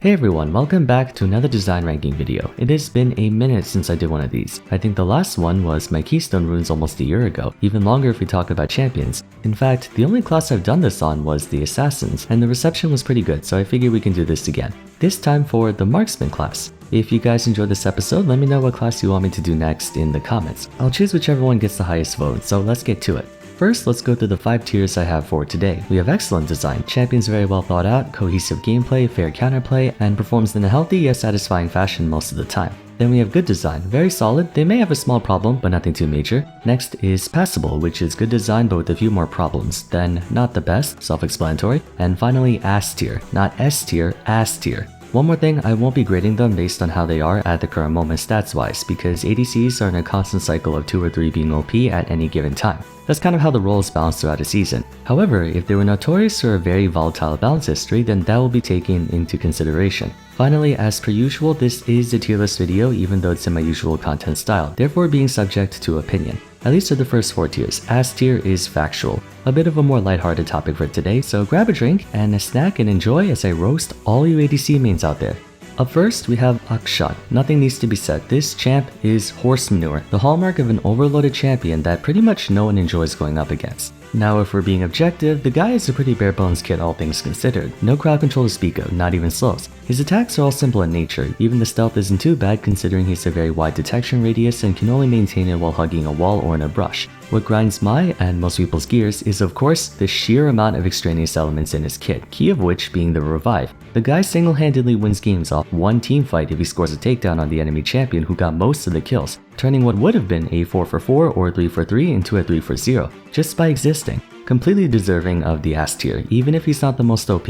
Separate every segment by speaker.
Speaker 1: Hey everyone, welcome back to another design ranking video. It has been a minute since I did one of these. I think the last one was my Keystone runes almost a year ago, even longer if we talk about champions. In fact, the only class I've done this on was the Assassins, and the reception was pretty good, so I figured we can do this again. This time for the Marksman class. If you guys enjoyed this episode, let me know what class you want me to do next in the comments. I'll choose whichever one gets the highest vote, so let's get to it. First, let's go through the 5 tiers I have for today. We have excellent design, champions very well thought out, cohesive gameplay, fair counterplay, and performs in a healthy yet satisfying fashion most of the time. Then we have good design, very solid, they may have a small problem, but nothing too major. Next is passable, which is good design but with a few more problems. Then not the best, self-explanatory. And finally S tier, not S tier, ass tier. One more thing, I won't be grading them based on how they are at the current moment stats-wise, because ADCs are in a constant cycle of 2 or 3 being OP at any given time. That's kind of how the role is balanced throughout a season. However, if they were notorious for a very volatile balance history, then that will be taken into consideration. Finally, as per usual, this is a tier list video even though it's in my usual content style, therefore being subject to opinion. At least for the first 4 tiers, S tier is factual. A bit of a more lighthearted topic for today, so grab a drink and a snack and enjoy as I roast all you ADC mains out there. Up first, we have Akshat. Nothing needs to be said, this champ is horse manure, the hallmark of an overloaded champion that pretty much no one enjoys going up against. Now if we're being objective, the guy is a pretty bare bones kid all things considered. No crowd control to speak of, not even slows. His attacks are all simple in nature, even the stealth isn't too bad considering he's a very wide detection radius and can only maintain it while hugging a wall or in a brush. What grinds my and most people's gears is of course the sheer amount of extraneous elements in his kit, key of which being the revive. The guy single-handedly wins games off one teamfight if he scores a takedown on the enemy champion who got most of the kills, turning what would have been a 4-for-4 or 3-for-3 into a 3-for-0, just by existing. Completely deserving of the S tier, even if he's not the most OP.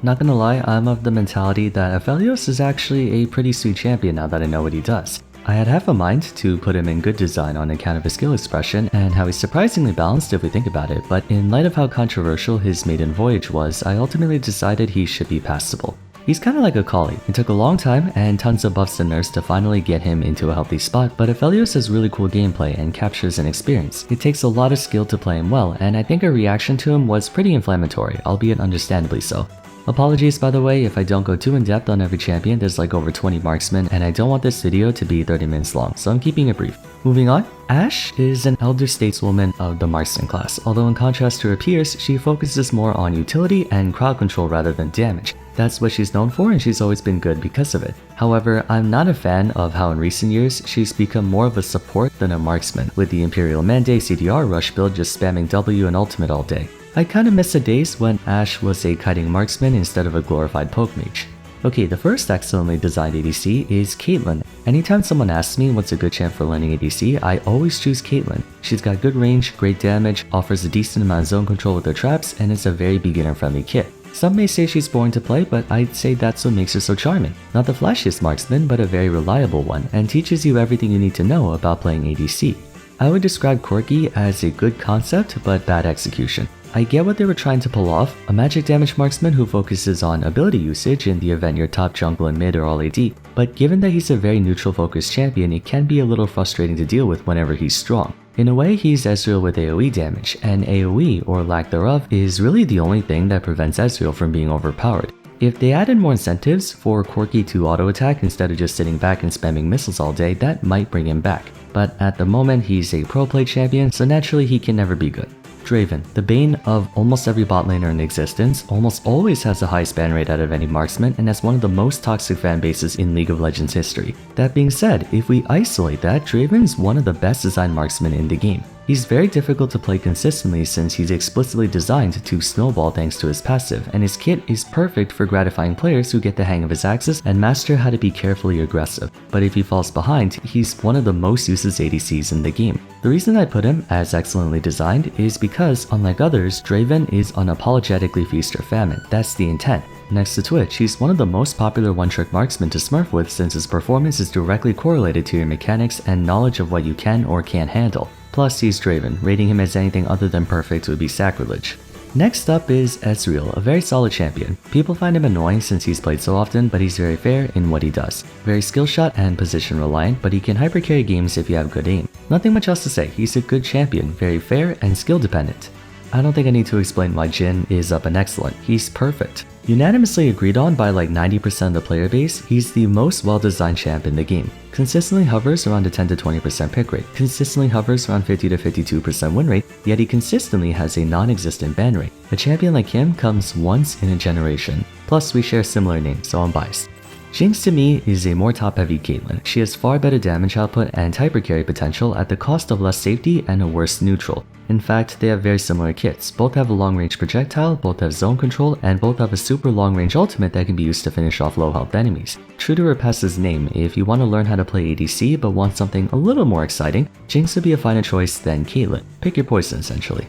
Speaker 1: Not gonna lie, I'm of the mentality that Aphelios is actually a pretty sweet champion now that I know what he does. I had half a mind to put him in good design on account of his skill expression and how he's surprisingly balanced if we think about it, but in light of how controversial his maiden voyage was, I ultimately decided he should be passable. He's kinda like a collie. It took a long time and tons of buffs and nerfs to finally get him into a healthy spot, but Aphelios has really cool gameplay and captures an experience. It takes a lot of skill to play him well, and I think our reaction to him was pretty inflammatory, albeit understandably so. Apologies by the way if I don't go too in depth on every champion, there's like over 20 marksmen and I don't want this video to be 30 minutes long, so I'm keeping it brief. Moving on, Ashe is an elder stateswoman of the Marksman class, although in contrast to her peers, she focuses more on utility and crowd control rather than damage. That's what she's known for and she's always been good because of it. However, I'm not a fan of how in recent years she's become more of a support than a marksman, with the Imperial Mandate CDR rush build just spamming W and ultimate all day. I kinda miss the days when Ashe was a kiting marksman instead of a glorified poke mage. Okay, the first excellently designed ADC is Caitlyn. Anytime someone asks me what's a good champ for learning ADC, I always choose Caitlyn. She's got good range, great damage, offers a decent amount of zone control with her traps, and is a very beginner-friendly kit. Some may say she's boring to play, but I'd say that's what makes her so charming. Not the flashiest marksman, but a very reliable one, and teaches you everything you need to know about playing ADC. I would describe Corki as a good concept, but bad execution. I get what they were trying to pull off, a magic damage marksman who focuses on ability usage in the event your top jungle and mid are all AD, but given that he's a very neutral focused champion, it can be a little frustrating to deal with whenever he's strong. In a way, he's Ezreal with AoE damage, and AoE, or lack thereof, is really the only thing that prevents Ezreal from being overpowered. If they added more incentives for Corki to auto-attack instead of just sitting back and spamming missiles all day, that might bring him back. But at the moment, he's a pro play champion, so naturally he can never be good. Draven, the bane of almost every bot laner in existence, almost always has the highest ban rate out of any marksman and has one of the most toxic fan bases in League of Legends history. That being said, if we isolate that, Draven's one of the best designed marksmen in the game. He's very difficult to play consistently since he's explicitly designed to snowball thanks to his passive, and his kit is perfect for gratifying players who get the hang of his axis and master how to be carefully aggressive. But if he falls behind, he's one of the most useless ADCs in the game. The reason I put him as excellently designed is because, unlike others, Draven is unapologetically feast or famine. That's the intent. Next to Twitch, he's one of the most popular one-trick marksmen to smurf with since his performance is directly correlated to your mechanics and knowledge of what you can or can't handle. Plus, he's Draven. Rating him as anything other than perfect would be sacrilege. Next up is Ezreal, a very solid champion. People find him annoying since he's played so often, but he's very fair in what he does. Very skill shot and position reliant, but he can hyper carry games if you have good aim. Nothing much else to say, he's a good champion, very fair and skill dependent. I don't think I need to explain why Jhin is up and excellent, he's perfect. Unanimously agreed on by like 90% of the player base, he's the most well-designed champ in the game. Consistently hovers around a 10 to 20% pick rate, consistently hovers around 50 to 52% win rate, yet he consistently has a non-existent ban rate. A champion like him comes once in a generation. Plus, we share similar names, so I'm biased. Jinx to me is a more top-heavy Caitlyn. She has far better damage output and hyper carry potential at the cost of less safety and a worse neutral. In fact, they have very similar kits. Both have a long-range projectile, both have zone control, and both have a super long-range ultimate that can be used to finish off low-health enemies. True to her passive's name, if you want to learn how to play ADC but want something a little more exciting, Jinx would be a finer choice than Caitlyn. Pick your poison, essentially.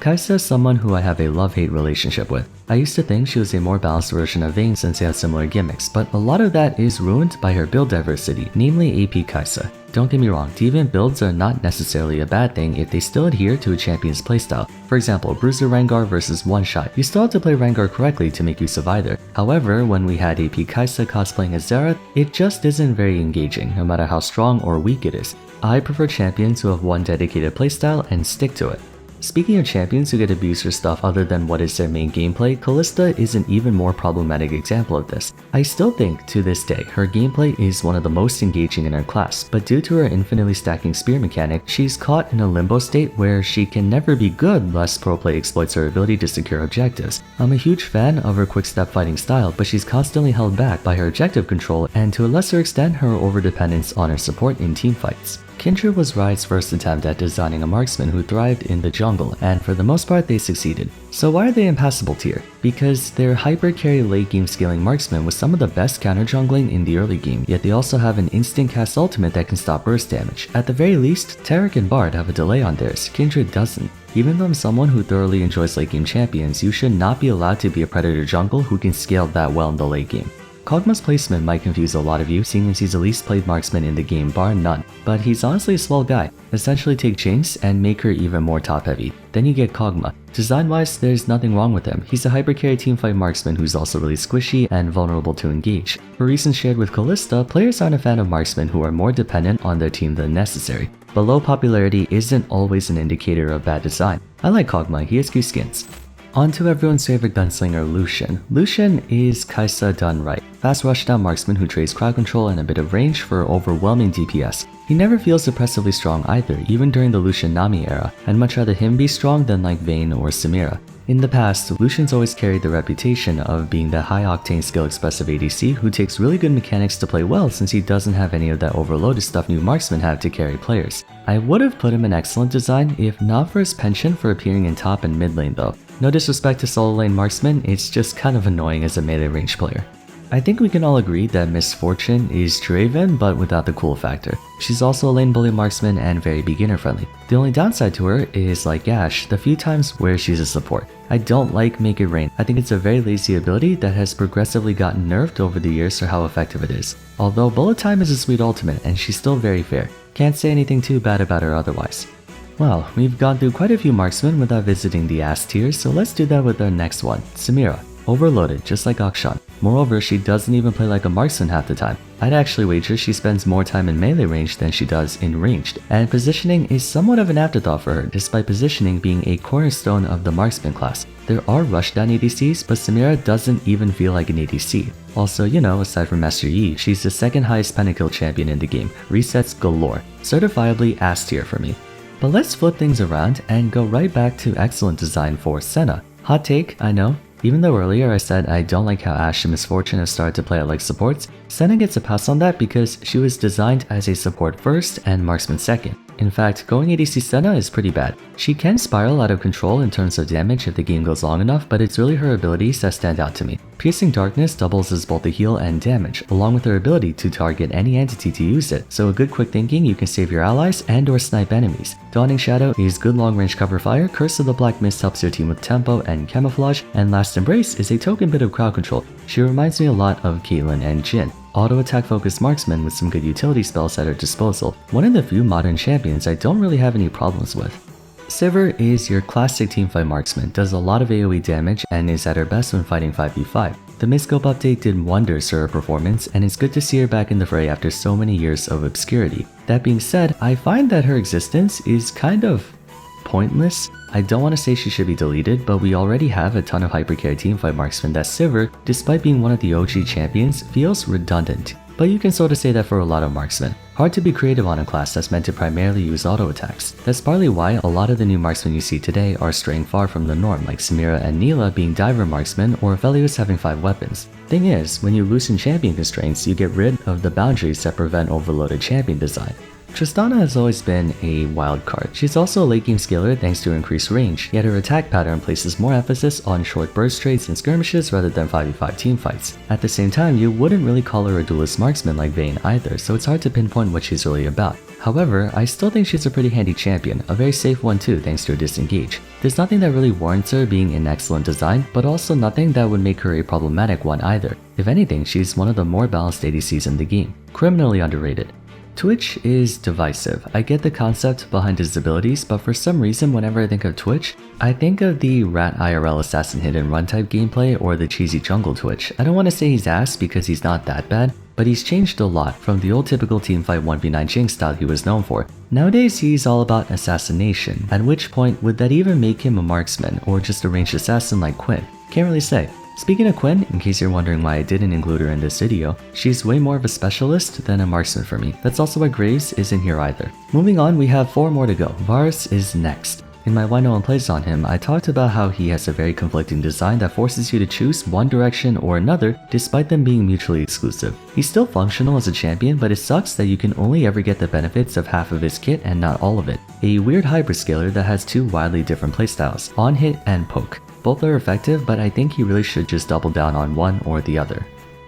Speaker 1: Kai'Sa is someone who I have a love-hate relationship with. I used to think she was a more balanced version of Vayne since they had similar gimmicks, but a lot of that is ruined by her build diversity, namely AP Kai'Sa. Don't get me wrong, deviant builds are not necessarily a bad thing if they still adhere to a champion's playstyle. For example, Bruiser Rengar versus one-shot. You still have to play Rengar correctly to make use of either. However, when we had AP Kai'Sa cosplaying as Xerath, it just isn't very engaging, no matter how strong or weak it is. I prefer champions who have one dedicated playstyle and stick to it. Speaking of champions who get abused for stuff other than what is their main gameplay, Kalista is an even more problematic example of this. I still think, to this day, her gameplay is one of the most engaging in her class, but due to her infinitely stacking spear mechanic, she's caught in a limbo state where she can never be good unless pro play exploits her ability to secure objectives. I'm a huge fan of her quick step fighting style, but she's constantly held back by her objective control and to a lesser extent her overdependence on her support in teamfights. Kindred was Riot's first attempt at designing a marksman who thrived in the jungle, and for the most part they succeeded. So why are they impassable tier? Because their hyper carry late game scaling marksman was some of the best counter jungling in the early game, yet they also have an instant cast ultimate that can stop burst damage. At the very least, Taric and Bard have a delay on theirs, Kindred doesn't. Even though I'm someone who thoroughly enjoys late game champions, you should not be allowed to be a predator jungle who can scale that well in the late game. Kog'Maw's placement might confuse a lot of you, seeing as he's the least played marksman in the game bar none, but he's honestly a swell guy. Essentially take Jinx and make her even more top heavy. Then you get Kog'Maw. Design wise, there's nothing wrong with him. He's a hyper carry teamfight marksman who's also really squishy and vulnerable to engage. For reasons shared with Kalista, players aren't a fan of marksmen who are more dependent on their team than necessary. But low popularity isn't always an indicator of bad design. I like Kog'Maw, he has cute skins. On to everyone's favorite gunslinger, Lucian. Lucian is Kai'Sa done right. Fast rushdown marksman who trades crowd control and a bit of range for overwhelming DPS. He never feels oppressively strong either, even during the Lucian Nami era, I'd much rather him be strong than like Vayne or Samira. In the past, Lucian's always carried the reputation of being the high-octane skill-expressive ADC who takes really good mechanics to play well since he doesn't have any of that overloaded stuff new marksmen have to carry players. I would have put him in excellent design if not for his penchant for appearing in top and mid lane though. No disrespect to solo lane marksmen, it's just kind of annoying as a melee range player. I think we can all agree that Miss Fortune is Draven but without the cool factor. She's also a lane bully marksman and very beginner friendly. The only downside to her is, like Ashe, the few times where she's a support. I don't like Make It Rain. I think it's a very lazy ability that has progressively gotten nerfed over the years for how effective it is. Although Bullet Time is a sweet ultimate and she's still very fair. Can't say anything too bad about her otherwise. Well, we've gone through quite a few marksmen without visiting the ass tier, so let's do that with our next one, Samira. Overloaded, just like Akshan. Moreover, she doesn't even play like a marksman half the time. I'd actually wager she spends more time in melee range than she does in ranged, and positioning is somewhat of an afterthought for her, despite positioning being a cornerstone of the marksman class. There are rushdown ADCs, but Samira doesn't even feel like an ADC. Also, you know, aside from Master Yi, she's the second highest pentakill champion in the game, resets galore. Certifiably ass tier for me. But let's flip things around and go right back to excellent design for Senna. Hot take, I know. Even though earlier I said I don't like how Ashe and Miss Fortune have started to play out like supports, Senna gets a pass on that because she was designed as a support first and marksman second. In fact, going ADC Senna is pretty bad. She can spiral out of control in terms of damage if the game goes long enough, but it's really her abilities that stand out to me. Piercing Darkness doubles as both a heal and damage, along with her ability to target any entity to use it, so a good quick thinking you can save your allies and or snipe enemies. Dawning Shadow is good long range cover fire, Curse of the Black Mist helps your team with tempo and camouflage, and Last Embrace is a token bit of crowd control. She reminds me a lot of Caitlyn and Jhin. Auto attack focused marksman with some good utility spells at her disposal, one of the few modern champions I don't really have any problems with. Sivir is your classic teamfight marksman, does a lot of AoE damage and is at her best when fighting 5v5. The mid-scope update did wonders for her performance and it's good to see her back in the fray after so many years of obscurity. That being said, I find that her existence is kind of pointless. I don't want to say she should be deleted, but we already have a ton of hypercare teamfight marksman that Sivir, despite being one of the OG champions, feels redundant. But you can sort of say that for a lot of marksmen. Hard to be creative on a class that's meant to primarily use auto attacks. That's partly why a lot of the new marksmen you see today are straying far from the norm, like Samira and Neela being diver marksmen or Aphelios having 5 weapons. Thing is, when you loosen champion constraints, you get rid of the boundaries that prevent overloaded champion design. Tristana has always been a wild card. She's also a late game scaler thanks to her increased range, yet her attack pattern places more emphasis on short burst trades and skirmishes rather than 5v5 teamfights. At the same time, you wouldn't really call her a duelist marksman like Vayne either, so it's hard to pinpoint what she's really about. However, I still think she's a pretty handy champion, a very safe one too thanks to her disengage. There's nothing that really warrants her being an excellent design, but also nothing that would make her a problematic one either. If anything, she's one of the more balanced ADCs in the game. Criminally underrated. Twitch is divisive. I get the concept behind his abilities, but for some reason whenever I think of Twitch, I think of the Rat IRL Assassin Hit and Run type gameplay or the cheesy jungle Twitch. I don't want to say he's ass because he's not that bad, but he's changed a lot from the old typical teamfight 1v9 Jinx style he was known for. Nowadays he's all about assassination, at which point would that even make him a marksman or just a ranged assassin like Quinn? Can't really say. Speaking of Quinn, in case you're wondering why I didn't include her in this video, she's way more of a specialist than a marksman for me. That's also why Graves isn't here either. Moving on, we have 4 more to go. Vars is next. In my Why No One Plays on him, I talked about how he has a very conflicting design that forces you to choose one direction or another despite them being mutually exclusive. He's still functional as a champion, but it sucks that you can only ever get the benefits of half of his kit and not all of it. A weird hybrid scaler that has 2 wildly different playstyles, on hit and poke. Both are effective, but I think he really should just double down on one or the other.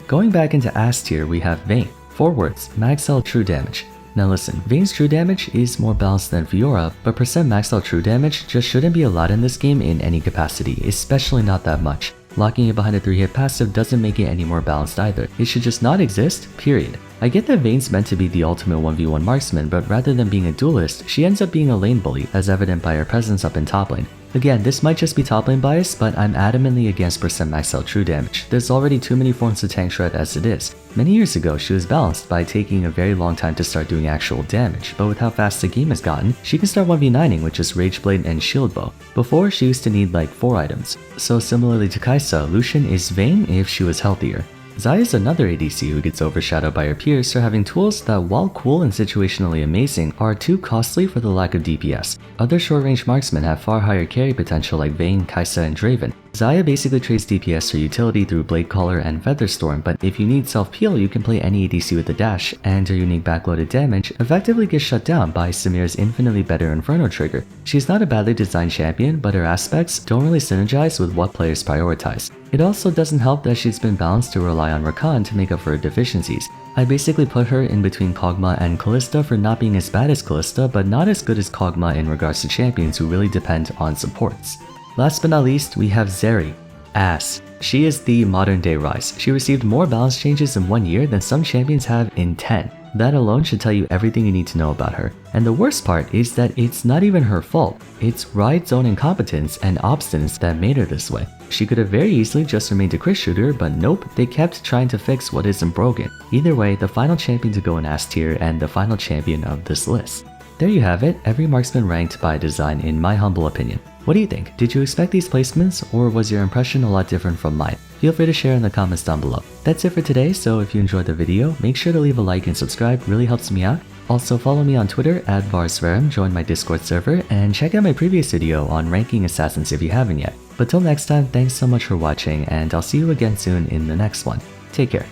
Speaker 1: Going back into S tier, we have Vayne. 4 words, max out true damage. Now listen, Vayne's true damage is more balanced than Fiora, but percent max out true damage just shouldn't be allowed in this game in any capacity, especially not that much. Locking it behind a 3-hit passive doesn't make it any more balanced either. It should just not exist, period. I get that Vayne's meant to be the ultimate 1v1 marksman, but rather than being a duelist, she ends up being a lane bully, as evident by her presence up in top lane. Again, this might just be top lane bias, but I'm adamantly against percent max out true damage. There's already too many forms to tank shred as it is. Many years ago, she was balanced by taking a very long time to start doing actual damage, but with how fast the game has gotten, she can start 1v9ing with just Rage Blade and Shield Bow. Before, she used to need like 4 items. So similarly to Kai'Sa, Lucian is Vayne if she was healthier. Xayah is another ADC who gets overshadowed by her peers for having tools that, while cool and situationally amazing, are too costly for the lack of DPS. Other short-range marksmen have far higher carry potential like Vayne, Kai'Sa, and Draven. Xayah basically trades DPS for utility through Blade Caller and Featherstorm, but if you need self-peel, you can play any ADC with a dash, and her unique backloaded damage effectively gets shut down by Samira's infinitely better Inferno trigger. She's not a badly designed champion, but her aspects don't really synergize with what players prioritize. It also doesn't help that she's been balanced to rely on Rakan to make up for her deficiencies. I basically put her in between Kog'Maw and Kalista for not being as bad as Kalista, but not as good as Kog'Maw in regards to champions who really depend on supports. Last but not least, we have Zeri. Ass. She is the modern day Ryze. She received more balance changes in 1 year than some champions have in 10. That alone should tell you everything you need to know about her. And the worst part is that it's not even her fault. It's Riot's own incompetence and obstinance that made her this way. She could have very easily just remained a crit shooter, but nope, they kept trying to fix what isn't broken. Either way, the final champion to go in S tier and the final champion of this list. There you have it, every marksman ranked by design in my humble opinion. What do you think? Did you expect these placements, or was your impression a lot different from mine? Feel free to share in the comments down below. That's it for today, so if you enjoyed the video, make sure to leave a like and subscribe, really helps me out. Also follow me on Twitter at Vars, join my Discord server, and check out my previous video on ranking assassins if you haven't yet. But till next time, thanks so much for watching, and I'll see you again soon in the next one. Take care.